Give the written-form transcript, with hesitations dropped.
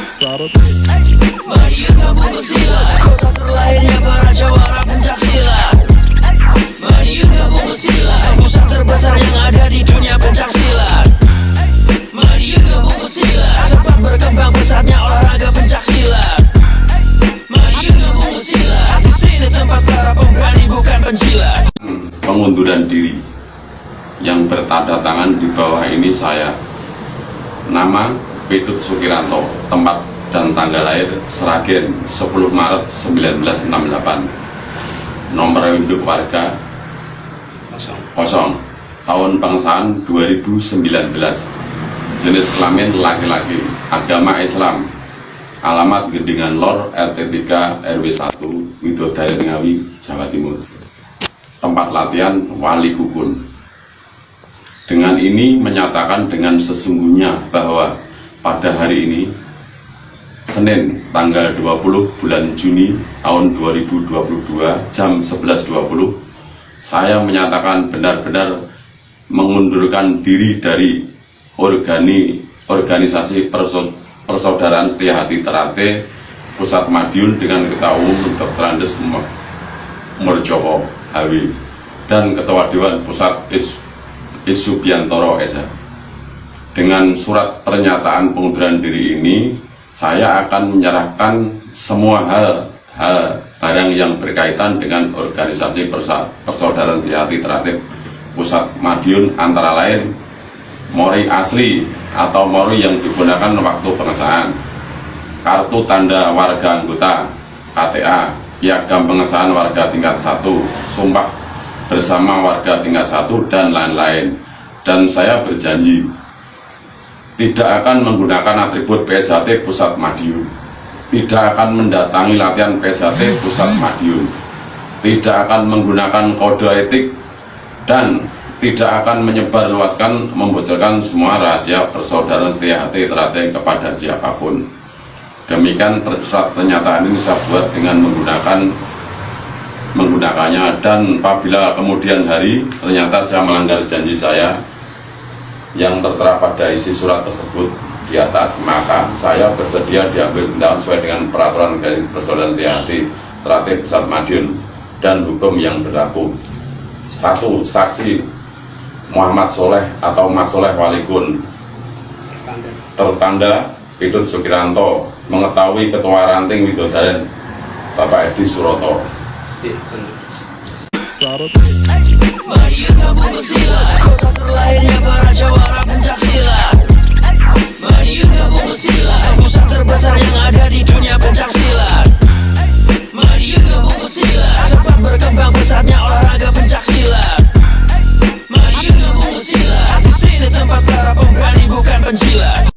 Mari kamu bersilat, kota terlahirnya para jawara pencak silat. Mari kamu bersilat, pusat terbesar yang ada di dunia pencak silat. Mari kamu bersilat, sempat berkembang pesatnya olahraga pencak silat. Mari kamu bersilat, di sini tempat para pemberani bukan penjilat. Pengunduran diri yang bertanda tangan di bawah ini saya. Nama Pedut Sukiranto, tempat dan tanggal lahir Sragen 10 Maret 1968. Nomor induk warga 0, tahun pengesahan 2019. Jenis kelamin laki-laki, agama Islam. Alamat Gendingan Lor, RT 3 RW 1 Widodaren Ngawi, Jawa Timur. Tempat latihan Wali Kukun. Dengan ini menyatakan dengan sesungguhnya bahwa pada hari ini Senin tanggal 20 bulan Juni tahun 2022 jam 11.20 saya menyatakan benar-benar mengundurkan diri dari organisasi Persaudaraan Setia Hati Terate Pusat Madiun dengan Ketua Umum Dr. Andes Murjoko HW dan Ketua Dewan Pusat Subiantoro SH. Dengan surat pernyataan pengunduran diri ini, saya akan menyerahkan semua hal barang yang berkaitan dengan organisasi Persaudaraan Setia Hati Terate Pusat Madiun, antara lain mori asli atau mori yang digunakan waktu pengesahan, kartu tanda warga anggota KTA, piagam pengesahan warga tingkat 1, sumpah bersama warga tingkat 1, dan lain-lain. Dan saya berjanji tidak akan menggunakan atribut PSHT Pusat Madiun, tidak akan mendatangi latihan PSHT Pusat Madiun, tidak akan menggunakan kode etik, dan tidak akan menyebarluaskan, membocorkan semua rahasia Persaudaraan Setia Hati Terate kepada siapapun. Demikian surat pernyataan ini saya buat dengan menggunakannya, dan apabila kemudian hari ternyata saya melanggar janji saya yang tertera pada isi surat tersebut di atas, maka saya bersedia diambil tindakan sesuai dengan peraturan Persaudaraan Setia Hati Terate Pusat Madiun dan hukum yang berlaku. 1. Saksi Muhammad Soleh atau Mas Soleh Walikun, tertanda Pedut Sukiranto, mengetahui Ketua Ranting Widodaren Bapak Edi Suroto. Mari kamu bersilat, kota terlahirnya para jawara pencak silat. Mari kamu bersilat, pusat terbesar yang ada di dunia pencak silat. Mari kamu bersilat, sempat berkembang pesatnya olahraga pencak silat. Mari kamu bersilat, di sini tempat para pemberani bukan penjilat.